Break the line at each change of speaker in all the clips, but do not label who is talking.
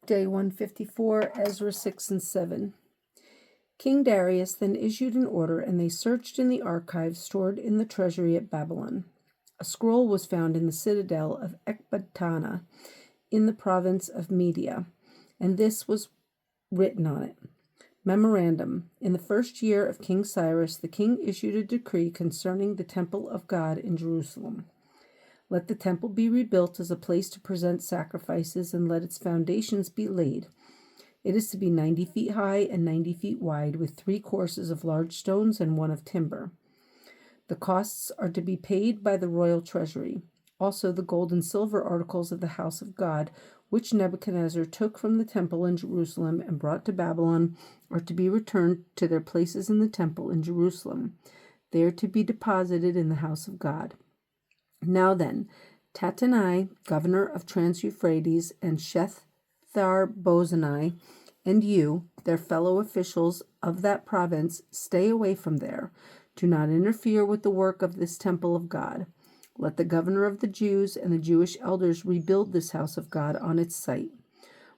Day 154, Ezra 6 and 7. King Darius then issued an order, and they searched in the archives stored in the treasury at Babylon. A scroll was found in the citadel of Ecbatana in the province of Media, and this was written on it. Memorandum: in the first year of King Cyrus, the king issued a decree concerning the temple of God in Jerusalem. Let the temple be rebuilt as a place to present sacrifices, and let its foundations be laid. It is to be 90 feet high and 90 feet wide, with 3 courses of large stones and 1 of timber. The costs are to be paid by the royal treasury. Also, the gold and silver articles of the house of God, which Nebuchadnezzar took from the temple in Jerusalem and brought to Babylon, are to be returned to their places in the temple in Jerusalem. They are to be deposited in the house of God. Now then, Tattenai, governor of Trans-Euphrates, and Shethar-Bozenai, and you, their fellow officials of that province, stay away from there. Do not interfere with the work of this temple of God. Let the governor of the Jews and the Jewish elders rebuild this house of God on its site.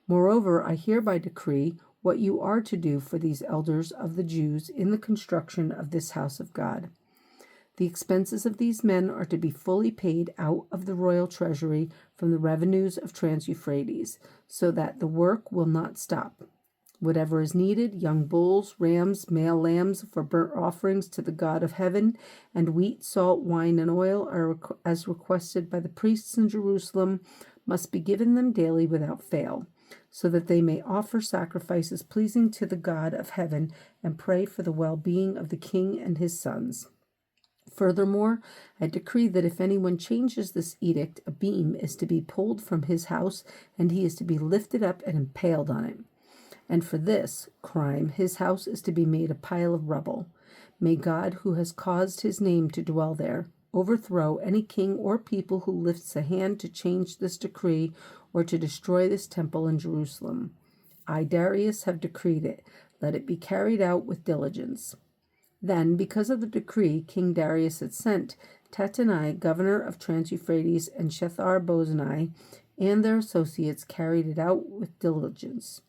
Moreover, I hereby decree what you are to do for these elders of the Jews in the construction of this house of God. The expenses of these men are to be fully paid out of the royal treasury from the revenues of Trans-Euphrates, so that the work will not stop. Whatever is needed, young bulls, rams, male lambs for burnt offerings to the God of heaven, and wheat, salt, wine, and oil, are as requested by the priests in Jerusalem, must be given them daily without fail, so that they may offer sacrifices pleasing to the God of heaven and pray for the well-being of the king and his sons. Furthermore, I decree that if anyone changes this edict, a beam is to be pulled from his house, and he is to be lifted up and impaled on it. And for this crime, his house is to be made a pile of rubble. May God, who has caused his name to dwell there, overthrow any king or people who lifts a hand to change this decree or to destroy this temple in Jerusalem. I, Darius, have decreed it. Let it be carried out with diligence. Then, because of the decree King Darius had sent, Tattenai, governor of Trans-Euphrates, and Shethar-Bozenai and their associates carried it out with diligence.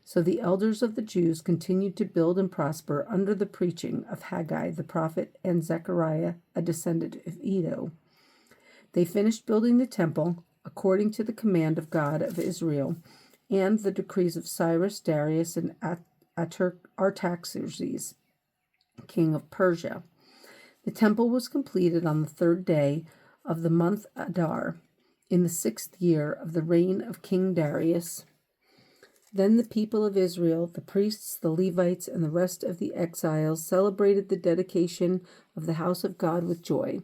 So the elders of the Jews continued to build and prosper under the preaching of Haggai the prophet and Zechariah, a descendant of Iddo. They finished building the temple according to the command of God of Israel and the decrees of Cyrus, Darius, and Artaxerxes, king of Persia. The temple was completed on the 3rd day of the month Adar, in the 6th year of the reign of King Darius. Then the people of Israel, the priests, the Levites, and the rest of the exiles celebrated the dedication of the house of God with joy.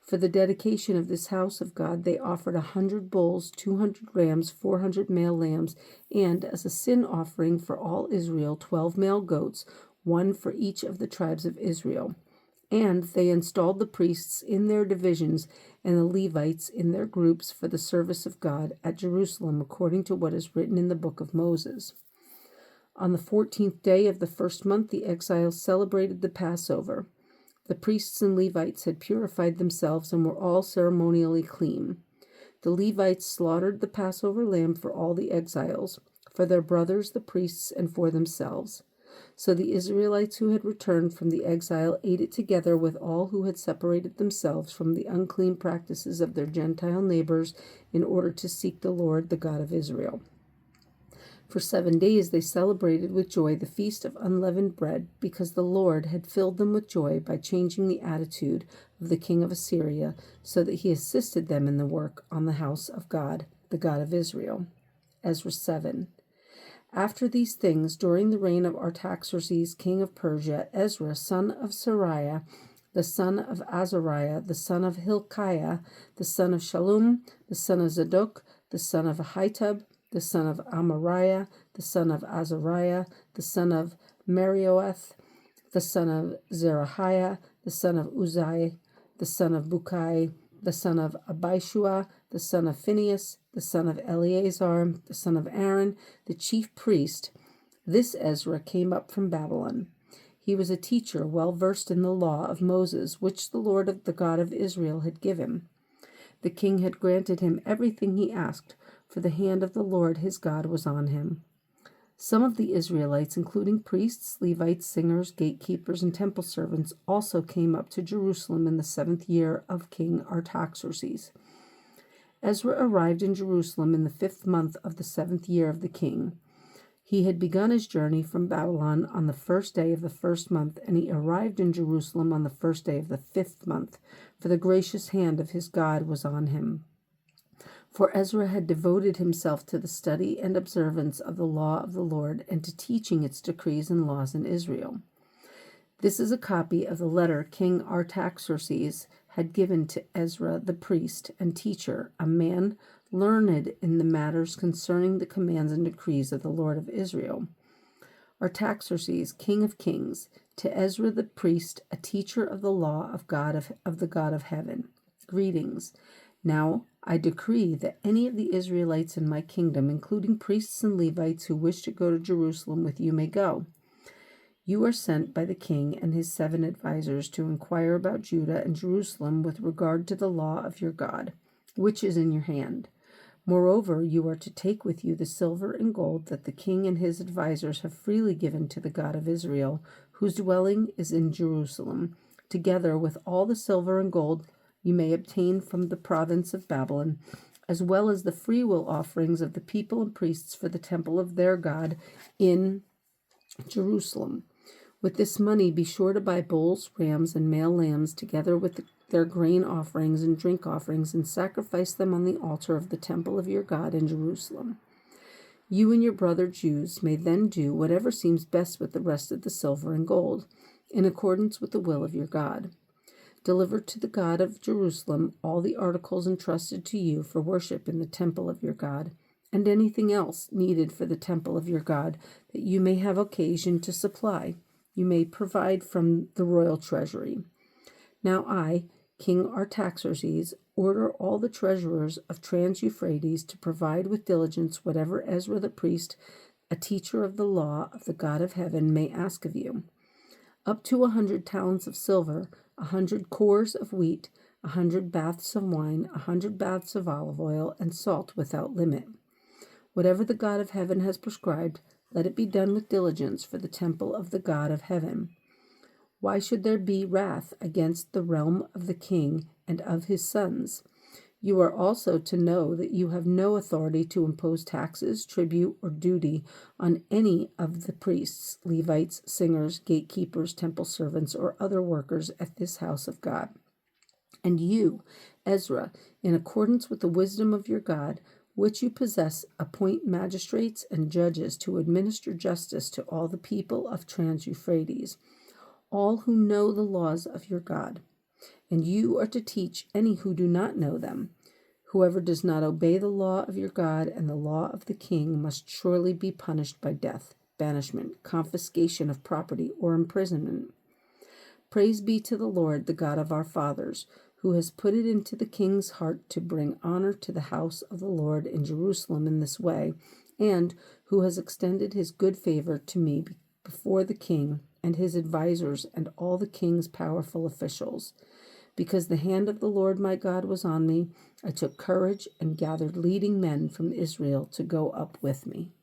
For the dedication of this house of God, they offered 100 bulls, 200 rams, 400 male lambs, and as a sin offering for all Israel, 12 male goats, 1 for each of the tribes of Israel. And they installed the priests in their divisions and the Levites in their groups for the service of God at Jerusalem, according to what is written in the book of Moses. On the 14th day of the 1st month, the exiles celebrated the Passover. The priests and Levites had purified themselves and were all ceremonially clean. The Levites slaughtered the Passover lamb for all the exiles, for their brothers the priests, and for themselves. So the Israelites who had returned from the exile ate it together with all who had separated themselves from the unclean practices of their Gentile neighbors in order to seek the Lord, the God of Israel. For 7 days they celebrated with joy the feast of unleavened bread, because the Lord had filled them with joy by changing the attitude of the king of Assyria, so that he assisted them in the work on the house of God, the God of Israel. Ezra 7. After these things, during the reign of Artaxerxes, king of Persia, Ezra, son of Sariah, the son of Azariah, the son of Hilkiah, the son of Shallum, the son of Zadok, the son of Ahitub, the son of Amariah, the son of Azariah, the son of Merioth, the son of Zerahiah, the son of Uzai, the son of Bukai, the son of Abishua, the son of Phinehas, the son of Eleazar, the son of Aaron, the chief priest. This Ezra came up from Babylon. He was a teacher well versed in the law of Moses, which the Lord, the God of Israel, had given. The king had granted him everything he asked, for the hand of the Lord his God was on him. Some of the Israelites, including priests, Levites, singers, gatekeepers, and temple servants, also came up to Jerusalem in the 7th year of King Artaxerxes. Ezra arrived in Jerusalem in the 5th month of the 7th year of the king. He had begun his journey from Babylon on the 1st day of the 1st month, and he arrived in Jerusalem on the 1st day of the 5th month, for the gracious hand of his God was on him. For Ezra had devoted himself to the study and observance of the law of the Lord and to teaching its decrees and laws in Israel. This is a copy of the letter King Artaxerxes had given to Ezra the priest and teacher, a man learned in the matters concerning the commands and decrees of the Lord of Israel. Artaxerxes, king of kings, to Ezra the priest, a teacher of the law of the God of heaven. Greetings. Now I decree that any of the Israelites in my kingdom, including priests and Levites who wish to go to Jerusalem with you, may go. You are sent by the king and his 7 advisers to inquire about Judah and Jerusalem with regard to the law of your God, which is in your hand. Moreover, you are to take with you the silver and gold that the king and his advisers have freely given to the God of Israel, whose dwelling is in Jerusalem, together with all the silver and gold you may obtain from the province of Babylon, as well as the freewill offerings of the people and priests for the temple of their God in Jerusalem. With this money be sure to buy bulls, rams, and male lambs, together with their grain offerings and drink offerings, and sacrifice them on the altar of the temple of your God in Jerusalem. You and your brother Jews may then do whatever seems best with the rest of the silver and gold, in accordance with the will of your God. Deliver to the God of Jerusalem all the articles entrusted to you for worship in the temple of your God, and anything else needed for the temple of your God that you may have occasion to supply. You may provide from the royal treasury. Now I, King Artaxerxes, order all the treasurers of Trans-Euphrates to provide with diligence whatever Ezra the priest, a teacher of the law of the God of heaven, may ask of you. Up to 100 talents of silver, 100 cores of wheat, 100 baths of wine, 100 baths of olive oil, and salt without limit. Whatever the God of heaven has prescribed, let it be done with diligence for the temple of the God of heaven. Why should there be wrath against the realm of the king and of his sons? You are also to know that you have no authority to impose taxes, tribute, or duty on any of the priests, Levites, singers, gatekeepers, temple servants, or other workers at this house of God. And you, Ezra, in accordance with the wisdom of your God, which you possess, appoint magistrates and judges to administer justice to all the people of Trans-Euphrates, all who know the laws of your God. And you are to teach any who do not know them. Whoever does not obey the law of your God and the law of the king must surely be punished by death, banishment, confiscation of property, or imprisonment. Praise be to the Lord, the God of our fathers, who has put it into the king's heart to bring honor to the house of the Lord in Jerusalem in this way, and who has extended his good favor to me before the king and his advisers and all the king's powerful officials. Because the hand of the Lord my God was on me, I took courage and gathered leading men from Israel to go up with me.